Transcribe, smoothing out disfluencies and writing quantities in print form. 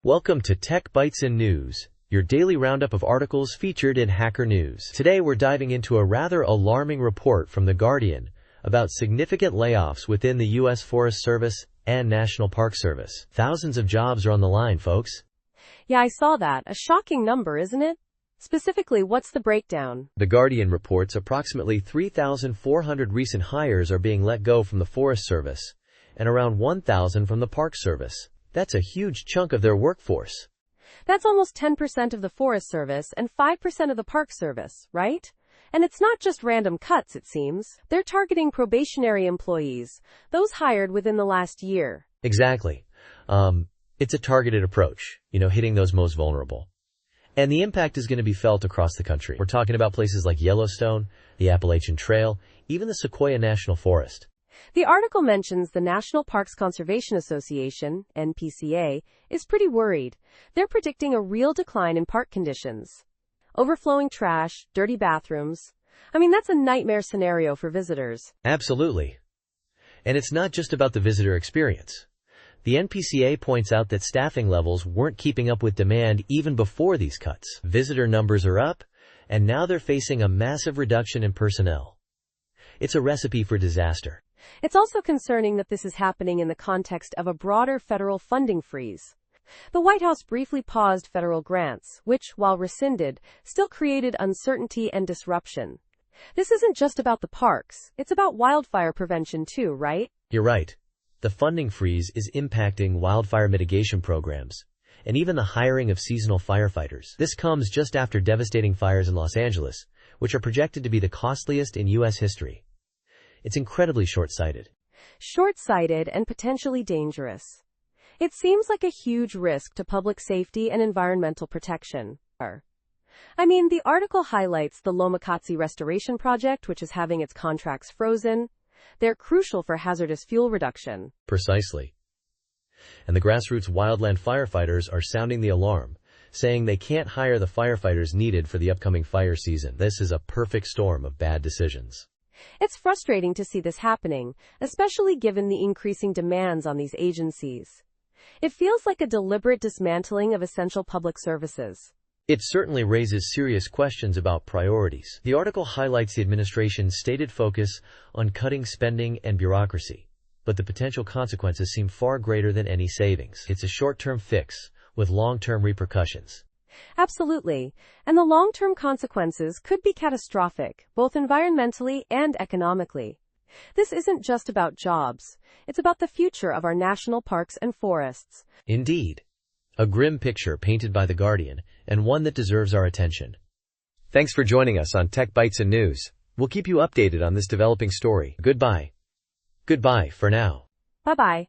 Welcome to Tech Bytes and News, your daily roundup of articles featured in Hacker News. Today we're diving into a rather alarming report from The Guardian about significant layoffs within the U.S. Forest Service and National Park Service. Thousands of jobs are on the line, folks. Yeah, I saw that. A shocking number, isn't it? Specifically, what's the breakdown? The Guardian reports approximately 3,400 recent hires are being let go from the Forest Service and around 1,000 from the Park Service. That's a huge chunk of their workforce. That's almost 10% of the Forest Service and 5% of the Park Service, right? And it's not just random cuts, it seems. They're targeting probationary employees, those hired within the last year. Exactly. It's a targeted approach, hitting those most vulnerable. And the impact is going to be felt across the country. We're talking about places like Yellowstone, the Appalachian Trail, even the Sequoia National Forest. The article mentions the National Parks Conservation Association, NPCA, is pretty worried. They're predicting a real decline in park conditions. Overflowing trash, dirty bathrooms. That's a nightmare scenario for visitors. Absolutely. And it's not just about the visitor experience. The NPCA points out that staffing levels weren't keeping up with demand even before these cuts. Visitor numbers are up, and now they're facing a massive reduction in personnel. It's a recipe for disaster. It's also concerning that this is happening in the context of a broader federal funding freeze. The White House briefly paused federal grants, which, while rescinded, still created uncertainty and disruption. This isn't just about the parks, it's about wildfire prevention too, right? You're right. The funding freeze is impacting wildfire mitigation programs, and even the hiring of seasonal firefighters. This comes just after devastating fires in Los Angeles, which are projected to be the costliest in U.S. history. It's incredibly short-sighted. Short-sighted and potentially dangerous. It seems like a huge risk to public safety and environmental protection. The article highlights the Lomakatsi Restoration Project, which is having its contracts frozen. They're crucial for hazardous fuel reduction. Precisely. And the grassroots wildland firefighters are sounding the alarm, saying they can't hire the firefighters needed for the upcoming fire season. This is a perfect storm of bad decisions. It's frustrating to see this happening, especially given the increasing demands on these agencies. It feels like a deliberate dismantling of essential public services. It certainly raises serious questions about priorities. The article highlights the administration's stated focus on cutting spending and bureaucracy, but the potential consequences seem far greater than any savings. It's a short-term fix with long-term repercussions. Absolutely. And the long-term consequences could be catastrophic, both environmentally and economically. This isn't just about jobs. It's about the future of our national parks and forests. Indeed. A grim picture painted by The Guardian, and one that deserves our attention. Thanks for joining us on Tech Bytes and News. We'll keep you updated on this developing story. Goodbye. Goodbye for now. Bye-bye.